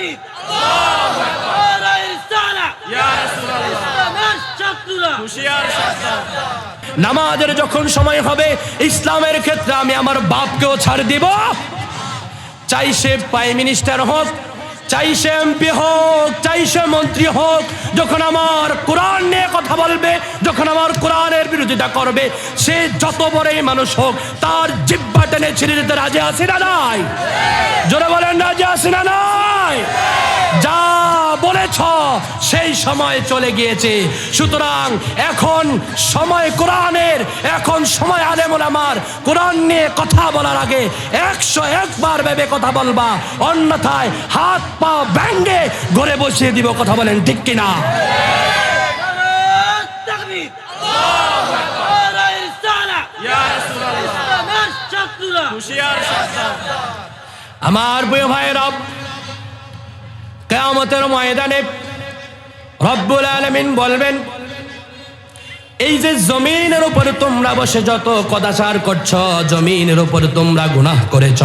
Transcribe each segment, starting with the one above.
তাকবীর, আল্লাহু আকবার, নারায়ে রিসালাত, ইয়া রাসূলুল্লাহ, ছাত্ররা হুঁশিয়ার সাবধান। নামাজের যখন সময় হবে ইসলামের ক্ষেত্রে আমি আমার বাপকেও ছাড় দিব, চাই সে প্রাইম মিনিস্টার হোক, চাই সে এমপি হোক, চাই সে মন্ত্রী হোক, যখন আমার কোরআন নিয়ে কথা বলবে, যখন আমার কোরআনের বিরোধিতা করবে, সে যত বড়ই মানুষ হোক, তার জিহ্বা টেনে ছিঁড়ে দিতে রাজি আছি না নাই? জোরে বলেন রাজি আছি না নাই? যা বলেছ সেই সময় চলে গিয়েছে। সুতরাং এখন সময় কোরআনের, এখন সময় আলেম ওলামার। কোরআন নিয়ে কথা বলার আগে 101 বার ভেবে কথা বলবা, অন্যথায় হাত পা ভেঙে ঘরে বসিয়ে দিব। কথা বলেন ঠিক কিনা? তাকবীর, আল্লাহু আকবার, নারায়ে রিসালাত, ইয়া রাসূলুল্লাহ, ছাত্ররা হুঁশিয়ার সাবধান। আমার প্রিয় ভাইরা, কিয়ামতের ময়দানে রব্বুল আলামিন বলবেন, এই যে জমিনের উপর তোমরা বসে যত কদাচার করছো, জমিনের উপর তোমরা গুনাহ করেছ,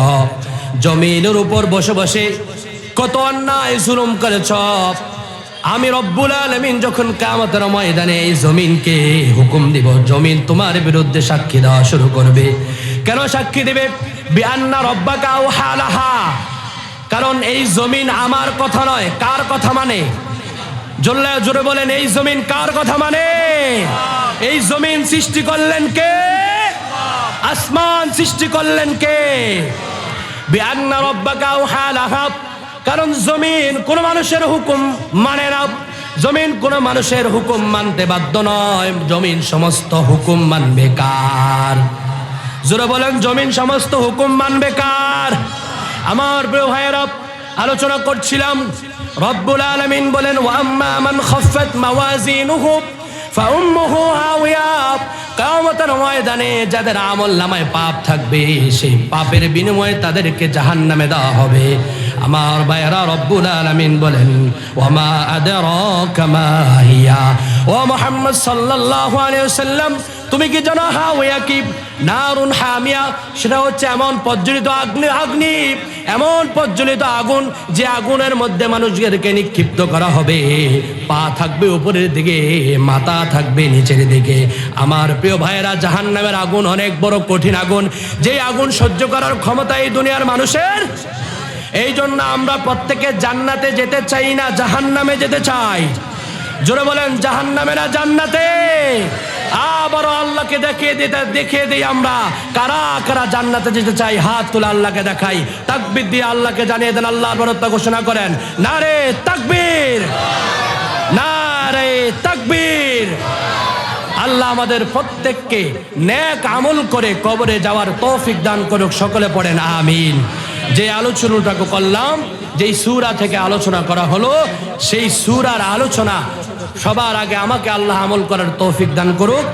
জমিনের উপর বসে বসে কত অন্যায় জুলুম করেছ, আমি রব্বুল আলামিন যখন কিয়ামতের ময়দানে এই জমিনকে হুকুম দিব, জমিন তোমার বিরুদ্ধে সাক্ষী দেওয়া শুরু করবে। কেন সাক্ষী দেবে? বিআন্না রব্বাকা আওহা লাহা, কারণ এই জমিন আমার কথা নয়, কার কথা মানে? জোরে বলেন, এই জমিন কার কথা মানে? এই জমিন সৃষ্টি করলেন কে? আসমান সৃষ্টি করলেন কে? বিআন্না রব্বাকা আওহা লাহা, কারণ জমিন কোন মানুষের হুকুম মানে না, জমিন কোন মানুষের হুকুম মানতে বাধ্য নয়। জমিন সমস্ত হুকুম মানবে কার? জোরে বলেন, জমিন সমস্ত হুকুম মানবে কার? আমার প্রিয় ভাইয়েরা, আলোচনা করছিলাম, রব্বুল আলামিন বলেন, ওয়া আম্মা মান খাফফাত মাওয়াজিনুহু ফাউম্মুহু হাওিয়া, কিয়ামতের ময়দানে যাদের আমলনামায় পাপ থাকবে, সেই পাপের বিনিময়ে তাদেরকে জাহান্নামে দেওয়া হবে। আমার ভাইয়েরা, রব্বুল আলামিন বলেন, ওয়া মা আদরাকা মা হিয়া, ও মুহাম্মদ সাল্লাল্লাহু আলাইহি ওয়াসাল্লাম, তুমি কি জানো হাওিয়া কি? নারুন হামিয়া, সেটা হচ্ছে এমন প্রজ্বলিত আগ্নি, এমন প্রজ্বলিত আগুন যে আগুনের মধ্যে মানুষদেরকে নিক্ষিপ্ত করা হবে। পা থাকবে উপরের দিকে, মাথা থাকবে নিচের দিকে। আমার প্রিয় ভাইয়েরা, জাহান্নামের আগুন অনেক বড় কঠিন আগুন, যে আগুন সহ্য করার ক্ষমতা এই দুনিয়ার মানুষের। এই জন্য আমরা প্রত্যেকে জান্নাতে যেতে চাই না, জাহান্নামে যেতে চাই। জোরে বলেন, জাহান্নামে না জান্নাতে? আবারও আল্লাহকে দেখিয়ে দিই আমরা কারা কারা জান্নাতে যেতে চাই। হাত তুলে আল্লাহকে দেখাই, তাকবীর দিয়ে আল্লাহকে জানিয়ে দেন, আল্লাহর বরত্ব ঘোষণা করেন, নারে তাকবীর, নারে তাকবীর। আল্লাহ আমাদের প্রত্যেককে নেক আমল করে কবরে যাওয়ার তৌফিক দান করুক। সকলে পড়েন আমিন। যে আলোচনাটাকে করলাম, যেই সূরা থেকে আলোচনা করা হলো, সেই সূরার আলোচনা সবার আগে আমাকে আল্লাহ আমল করার তৌফিক দান করুক।